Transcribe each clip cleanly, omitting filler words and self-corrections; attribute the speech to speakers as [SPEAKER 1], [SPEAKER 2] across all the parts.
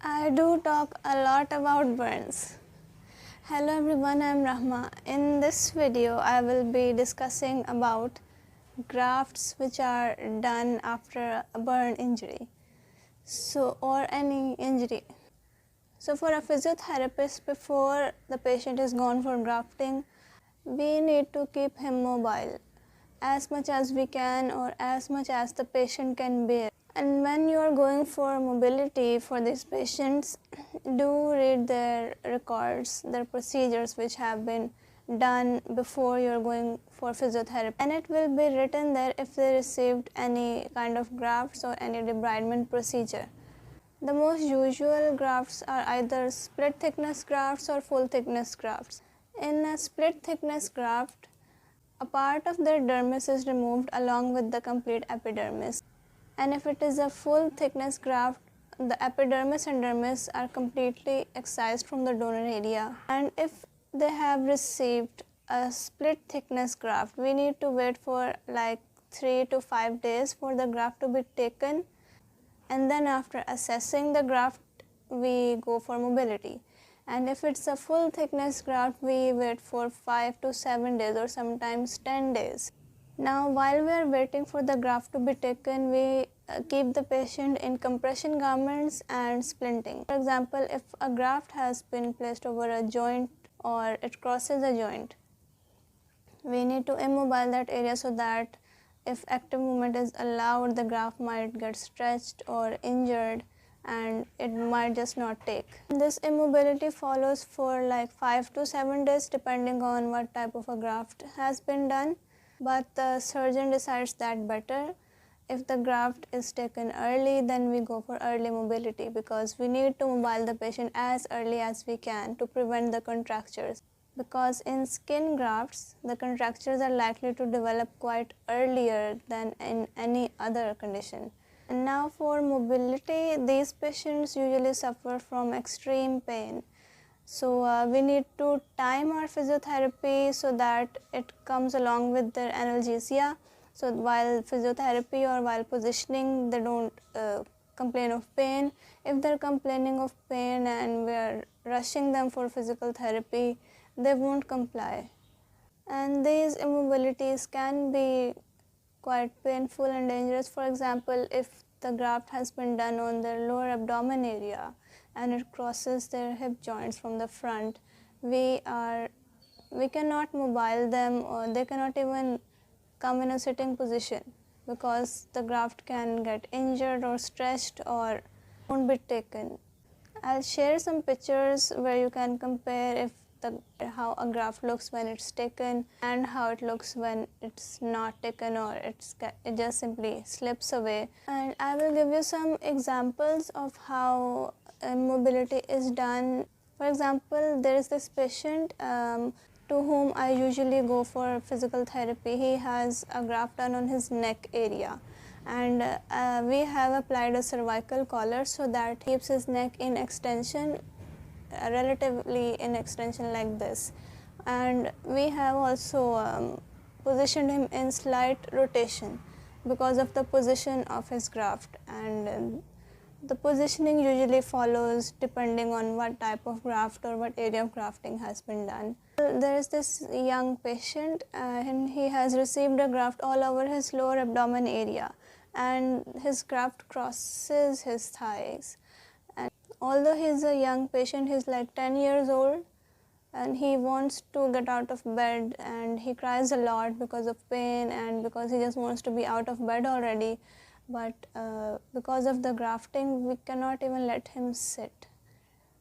[SPEAKER 1] I do talk a lot about burns. Hello everyone, I am Rahma. In this video, I will be discussing about grafts which are done after a burn injury, or any injury. So for a physiotherapist, before the patient is gone for grafting, we need to keep him mobile as much as we can or as much as the patient can bear. And when you are going for mobility for these patients, do read their records, their procedures which have been done before you're going for physiotherapy. And it will be written there if they received any kind of grafts or any debridement procedure. The most usual grafts are either split thickness grafts or full thickness grafts. In a split thickness graft, a part of their dermis is removed along with the complete epidermis. And if it is a full thickness graft, the epidermis and dermis are completely excised from the donor area. And if they have received a split thickness graft, we need to wait for like 3 to 5 days for the graft to be taken. And then after assessing the graft, we go for mobility. And if it's a full thickness graft, we wait for 5 to 7 days or sometimes 10 days. Now, while we are waiting for the graft to be taken, we keep the patient in compression garments and splinting. For example, if a graft has been placed over a joint or it crosses a joint, we need to immobile that area so that if active movement is allowed, the graft might get stretched or injured and it might just not take. This immobility follows for like 5 to 7 days depending on what type of a graft has been done. But the surgeon decides that better. If the graft is taken early, then we go for early mobility because we need to mobile the patient as early as we can to prevent the contractures. Because in skin grafts, the contractures are likely to develop quite earlier than in any other condition. And now for mobility, these patients usually suffer from extreme pain. So we need to time our physiotherapy so that it comes along with their analgesia. So while physiotherapy or while positioning, they don't complain of pain. If they're complaining of pain and we're rushing them for physical therapy, they won't comply. And these immobilities can be quite painful and dangerous. For example, if the graft has been done on their lower abdomen area and it crosses their hip joints from the front, we cannot mobile them, or they cannot even come in a sitting position because the graft can get injured or stretched or won't be taken. I'll share some pictures where you can compare how a graft looks when it's taken and how it looks when it's not taken or it just simply slips away. And I will give you some examples of how mobility is done. For example, there is this patient to whom I usually go for physical therapy. He has a graft done on his neck area, and we have applied a cervical collar so that keeps his neck in extension, relatively in extension like this. And we have also positioned him in slight rotation because of the position of his graft, and the positioning usually follows depending on what type of graft or what area of grafting has been done. There is this young patient and he has received a graft all over his lower abdomen area, and his graft crosses his thighs. And although he's a young patient, he's like 10 years old, and he wants to get out of bed and he cries a lot because of pain and because he just wants to be out of bed already. But because of the grafting, we cannot even let him sit.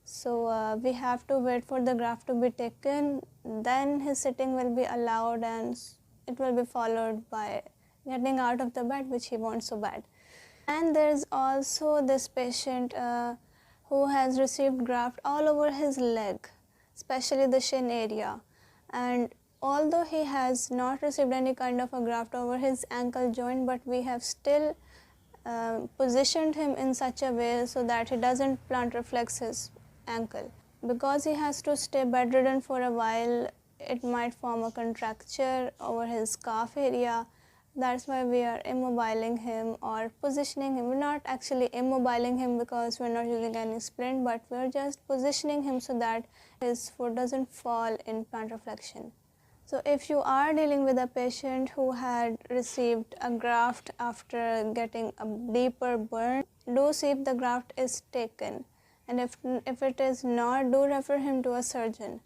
[SPEAKER 1] So we have to wait for the graft to be taken, then his sitting will be allowed and it will be followed by getting out of the bed, which he wants so bad. And there's also this patient who has received graft all over his leg, especially the shin area. And although he has not received any kind of a graft over his ankle joint, but we have still positioned him in such a way so that he doesn't plantar flex his ankle. Because he has to stay bedridden for a while, it might form a contracture over his calf area, That's why we are immobiling him or positioning him. We're not actually immobiling him because we're not using any splint, but we're just positioning him so that his foot doesn't fall in plantar flexion. So if you are dealing with a patient who had received a graft after getting a deeper burn, do see if the graft is taken, and if it is not, do refer him to a surgeon.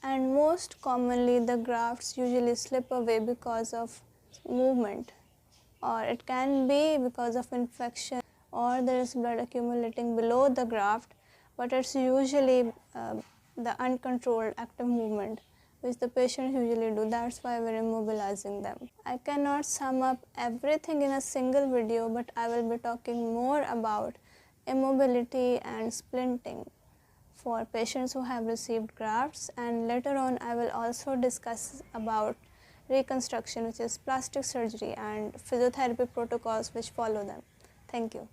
[SPEAKER 1] And most commonly the grafts usually slip away because of movement, or it can be because of infection, or there is blood accumulating below the graft, but it's usually the uncontrolled active movement which the patients usually do. That's why we're immobilizing them. I cannot sum up everything in a single video, but I will be talking more about immobility and splinting for patients who have received grafts, and later on I will also discuss about reconstruction, which is plastic surgery, and physiotherapy protocols which follow them. Thank you.